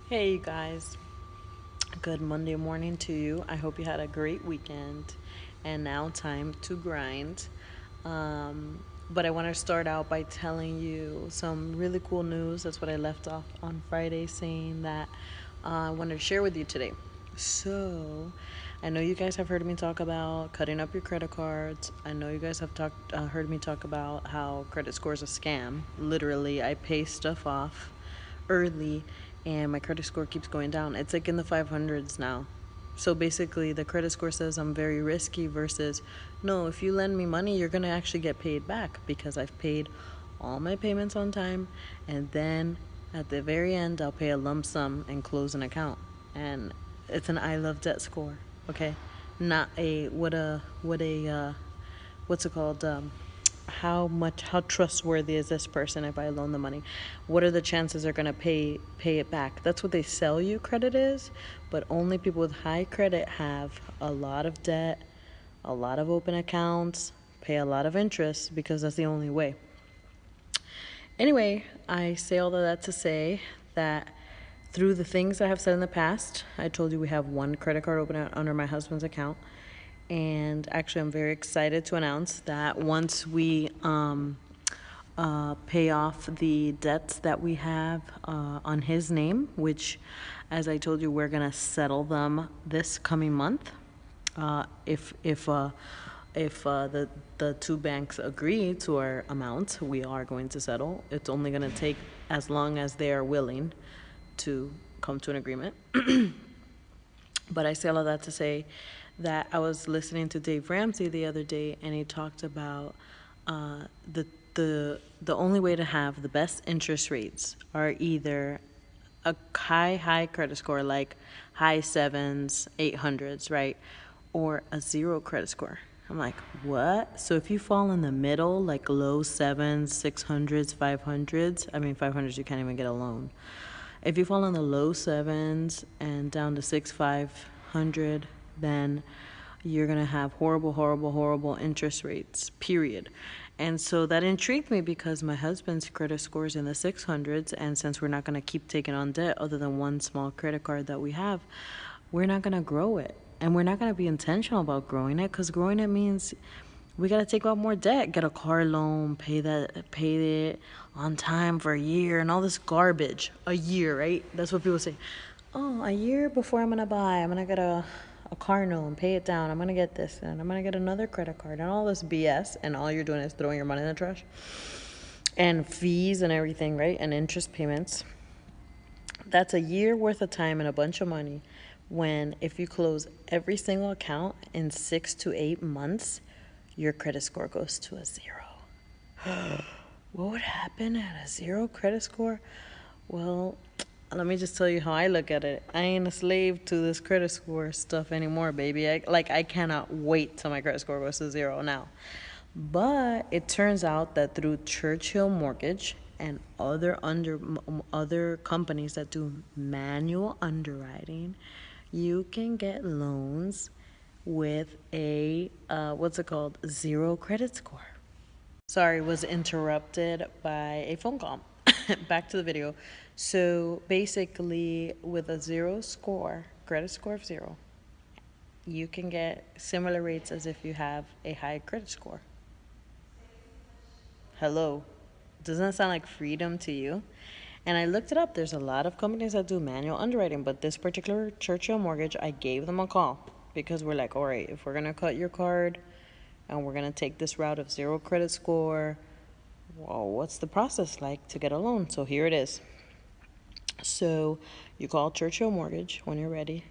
Hey, you guys. Good Monday morning to you. I hope you had a great weekend and now time to grind. But I want to start out by telling you some really cool news. That's what I left off on Friday saying that I wanted to share with you today. So, I know you guys have heard me talk about cutting up your credit cards. I know you guys have heard me talk about how credit score is a scam. Literally, I pay stuff off early and my credit score keeps going down. It's like in the 500s now. So basically, the credit score says I'm very risky versus no, if you lend me money, you're going to actually get paid back because I've paid all my payments on time. And then at the very end, I'll pay a lump sum and close an account. And it's an I love debt score, okay? Not a, what's it called? How trustworthy is this person if I loan the money? What are the chances they're gonna pay it back? That's what they sell you credit is, but only people with high credit have a lot of debt, a lot of open accounts, pay a lot of interest because that's the only way. Anyway, I say all of that to say that through the things I have said in the past, I told you we have one credit card open under my husband's account. And actually, I'm very excited to announce that once we pay off the debts that we have on his name, which, as I told you, we're going to settle them this coming month. If the two banks agree to our amount, we are going to settle. It's only going to take as long as they are willing to come to an agreement. But I say all of that to say that I was listening to Dave Ramsey the other day, and he talked about uh, the the only way to have the best interest rates are either a high credit score, like high sevens, 800s, right, or a zero credit score. I'm like, what? So if you fall in the middle, like low sevens, 600s, 500s, I mean 500s, you can't even get a loan. If you fall in the low sevens and down to 500, then you're going to have horrible interest rates, period. And so that intrigued me because my husband's credit score is in the 600s. And since we're not going to keep taking on debt other than one small credit card that we have, we're not going to grow it. And we're not going to be intentional about growing it because growing it means we got to take out more debt, get a car loan, pay it on time for a year, and all this garbage. A year, right? That's what people say. Oh, a year before I'm gonna get a car loan, pay it down. I'm gonna get this, and I'm gonna get another credit card, and all this BS. And all you're doing is throwing your money in the trash, and fees and everything, right? And interest payments. That's a year worth of time and a bunch of money. When if you close every single account in 6 to 8 months, your credit score goes to a zero. What would happen at a zero credit score? Well, let me just tell you how I look at it. I ain't a slave to this credit score stuff anymore, baby. I cannot wait till my credit score goes to zero now. But it turns out that through Churchill Mortgage and other companies that do manual underwriting, you can get loans with a what's it called, zero credit score. Sorry, was interrupted by a phone call. Back to the video. So basically, with a zero score, credit score of zero, you can get similar rates as if you have a high credit score. Hello. Doesn't that sound like freedom to you? And I looked it up. There's a lot of companies that do manual underwriting, but this particular Churchill Mortgage, I gave them a call because we're like, all right, if we're going to cut your card and we're going to take this route of zero credit score, well, what's the process like to get a loan? So here it is. So you call Churchill Mortgage when you're ready,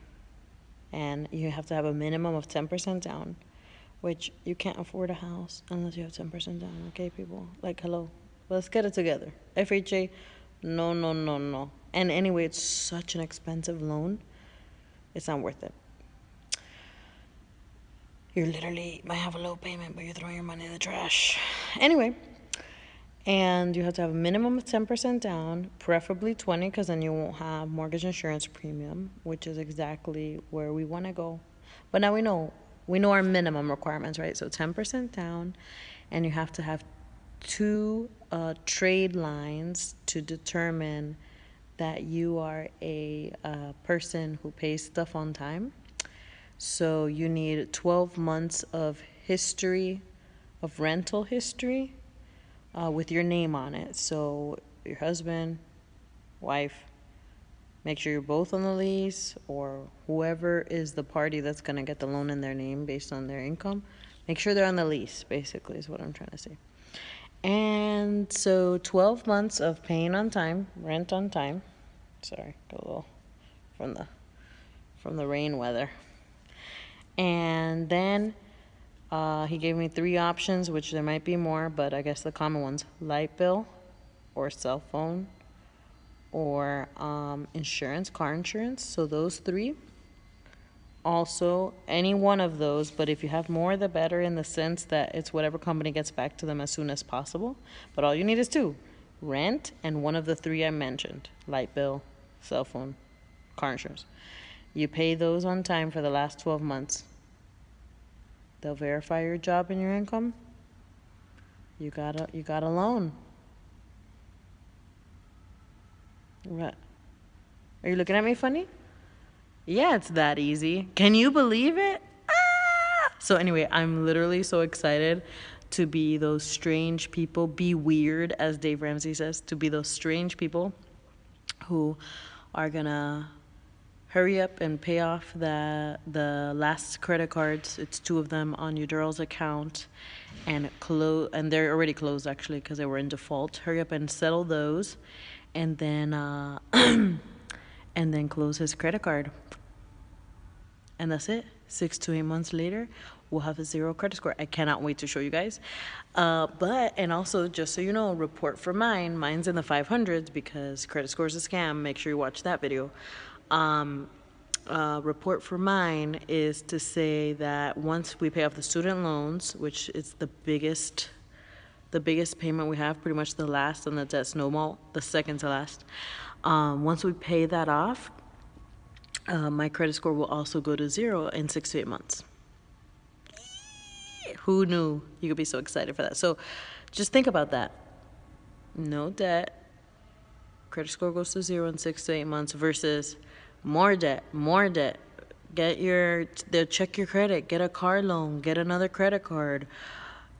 and you have to have a minimum of 10% down, which you can't afford a house unless you have 10% down, okay, people? Like, hello, let's get it together. FHA, no, no, no, no. And anyway, it's such an expensive loan, it's not worth it. You literally might have a low payment, but you're throwing your money in the trash. Anyway, and you have to have a minimum of 10% down, preferably 20, because then you won't have mortgage insurance premium, which is exactly where we want to go. But now we know our minimum requirements, right? So 10% down, and you have to have two trade lines to determine that you are a person who pays stuff on time. So you need 12 months of history, of rental history, with your name on it. So your husband, wife, make sure you're both on the lease, or whoever is the party that's going to get the loan in their name based on their income. Make sure they're on the lease, basically, is what I'm trying to say. And so 12 months of paying on time, rent on time. Sorry, got a little from the rain weather. And then he gave me 3 options, which there might be more, but I guess the common ones: light bill, or cell phone, or insurance, car insurance. So those 3. Also, any one of those, but if you have more, the better, in the sense that it's whatever company gets back to them as soon as possible. But all you need is 2: rent and one of the 3 I mentioned: light bill, cell phone, car insurance. You pay those on time for the last 12 months. They'll verify your job and your income. You got a loan. What? Are you looking at me funny? Yeah, it's that easy. Can you believe it? Ah! So anyway, I'm literally so excited to be those strange people, be weird, as Dave Ramsey says, to be those strange people who are gonna hurry up and pay off the last credit cards. It's 2 of them on your girl's account, and they're already closed, actually, because they were in default. Hurry up and settle those, and then and then close his credit card. And that's it. 6 to 8 months later, we'll have a 0 credit score. I cannot wait to show you guys. And also, just so you know, report for mine. Mine's in the 500s because credit score is a scam. Make sure you watch that video. Report for mine is to say that once we pay off the student loans, which is the biggest payment we have, pretty much the last on the debt snowball, the second to last. Once we pay that off, my credit score will also go to 0 in 6 to 8 months. Who knew? You could be so excited for that. So just think about that. No debt. Credit score goes to 0 in 6 to 8 months versus more debt. Check your credit. Get a car loan. Get another credit card.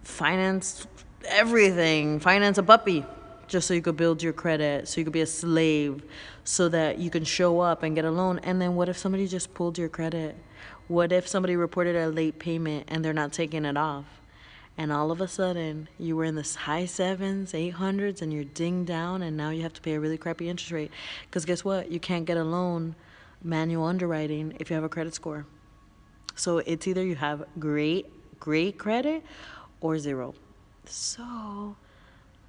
Finance everything. Finance a puppy, just so you could build your credit, so you could be a slave, so that you can show up and get a loan. And then what if somebody just pulled your credit? What if somebody reported a late payment and they're not taking it off? And all of a sudden, you were in the high 7s, 800s, and you're dinged down, and now you have to pay a really crappy interest rate. Because guess what? You can't get a loan, manual underwriting, if you have a credit score. So it's either you have great credit or 0. So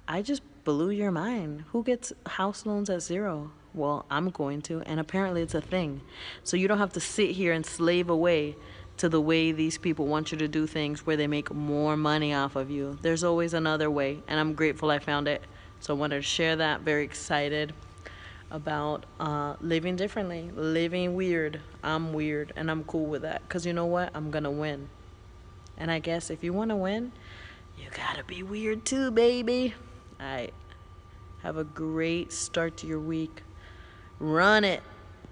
I just blew your mind. Who gets house loans at 0? Well, I'm going to, and apparently it's a thing. So you don't have to sit here and slave away to the way these people want you to do things, where they make more money off of you. There's always another way, and I'm grateful I found it. So I wanted to share that. Very excited about living differently, living weird. I'm weird, and I'm cool with that, because you know what? I'm going to win. And I guess if you want to win, you got to be weird too, baby. All right. Have a great start to your week. Run it.